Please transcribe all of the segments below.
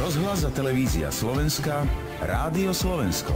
Rozhlas a televízia Slovenska, Rádio Slovensko.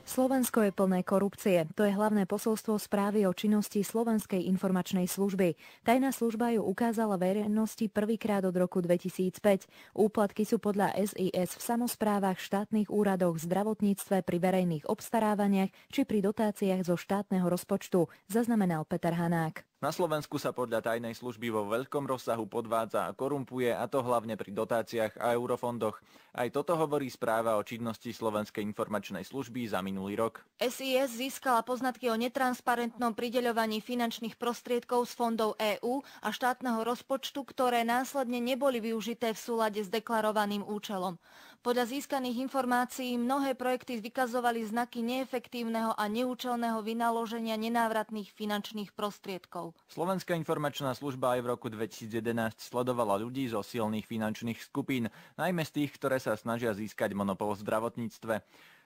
Slovensko je plné korupcie. To je hlavné posolstvo správy o činnosti Slovenskej informačnej služby. Tajná služba ju ukázala verejnosti prvýkrát od roku 2005. Úplatky sú podľa SIS v samosprávach, štátnych úradoch, zdravotníctve, pri verejných obstarávaniach či pri dotáciách zo štátneho rozpočtu, zaznamenal Peter Hanák. Na Slovensku sa podľa tajnej služby vo veľkom rozsahu podvádza a korumpuje, a to hlavne pri dotáciách a eurofondoch. Aj toto hovorí správa o činnosti Slovenskej informačnej služby za minulý rok. SIS získala poznatky o netransparentnom prideľovaní finančných prostriedkov z fondov EÚ a štátneho rozpočtu, ktoré následne neboli využité v súlade s deklarovaným účelom. Podľa získaných informácií mnohé projekty vykazovali znaky neefektívneho a neúčelného vynaloženia nenávratných finančných prostriedkov. Slovenská informačná služba aj v roku 2011 sledovala ľudí zo silných finančných skupín, najmä z tých, ktoré sa snažia získať monopol v zdravotníctve.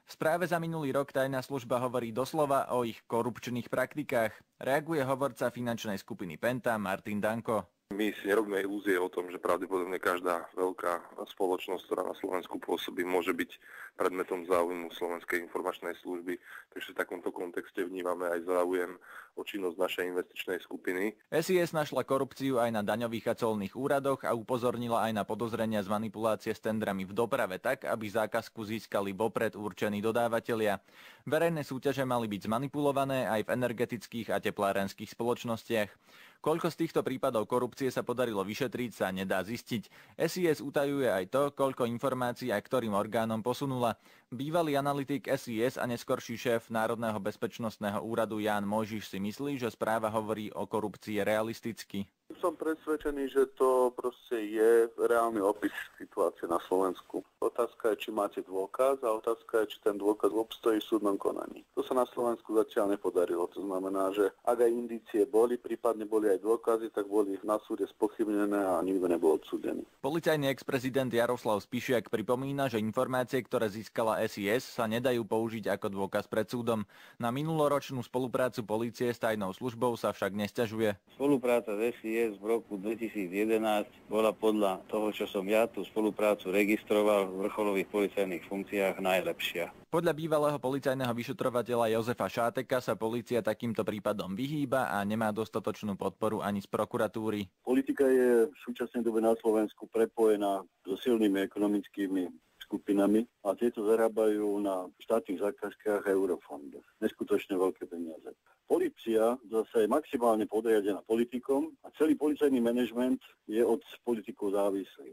V správe za minulý rok tajná služba hovorí doslova o ich korupčných praktikách. Reaguje hovorca finančnej skupiny Penta Martin Danko. My si nerobíme ilúzie o tom, že pravdepodobne každá veľká spoločnosť, ktorá na Slovensku pôsobí, môže byť predmetom záujmu Slovenskej informačnej služby. Takže v takomto kontexte vnímame aj záujem o činnosť našej investičnej skupiny. SIS našla korupciu aj na daňových a colných úradoch a upozornila aj na podozrenia z manipulácie s tendrami v doprave tak, aby zákazku získali vopred určení dodávateľia. Verejné súťaže mali byť zmanipulované aj v energetických a teplárenských spoločnostiach. Koľko z týchto prípadov korupcie sa podarilo vyšetriť, sa nedá zistiť. SIS utajuje aj to, koľko informácií aj ktorým orgánom posunula. Bývalý analytik SIS a neskorší šéf Národného bezpečnostného úradu Ján Mojžiš si myslí, že správa hovorí o korupcii realisticky. Som presvedčený, že to proste je reálny opis situácie na Slovensku. Otázka je, či máte dôkaz, a otázka je, či ten dôkaz obstojí v súdnom konaní. To sa na Slovensku zatiaľ nepodarilo. To znamená, že ak aj indície boli, prípadne boli aj dôkazy, tak boli na súde spochybnené a nikto nebol odsúdený. Policajný ex-prezident Jaroslav Spišiak pripomína, že informácie, ktoré získala SIS, sa nedajú použiť ako dôkaz pred súdom. Na minuloročnú spoluprácu polície s tajnou službou sa však nesťažuje. Spolupráca s SIS v roku 2011 bola podľa toho, čo som ja tú spoluprácu registroval v vrcholových policajných funkciách, najlepšia. Podľa bývalého policajného vyšetrovateľa Jozefa Šáteka sa polícia takýmto prípadom vyhýba a nemá dostatočnú podporu ani z prokuratúry. Politika je v súčasnej dobe na Slovensku prepojená so silnými ekonomickými skupinami a tieto zarábajú na štátnych zákazkách a eurofondoch. Neskutočne veľké peniaze. Polícia zase je maximálne podriadená politikom a celý policajný manažment je od politikov závislý.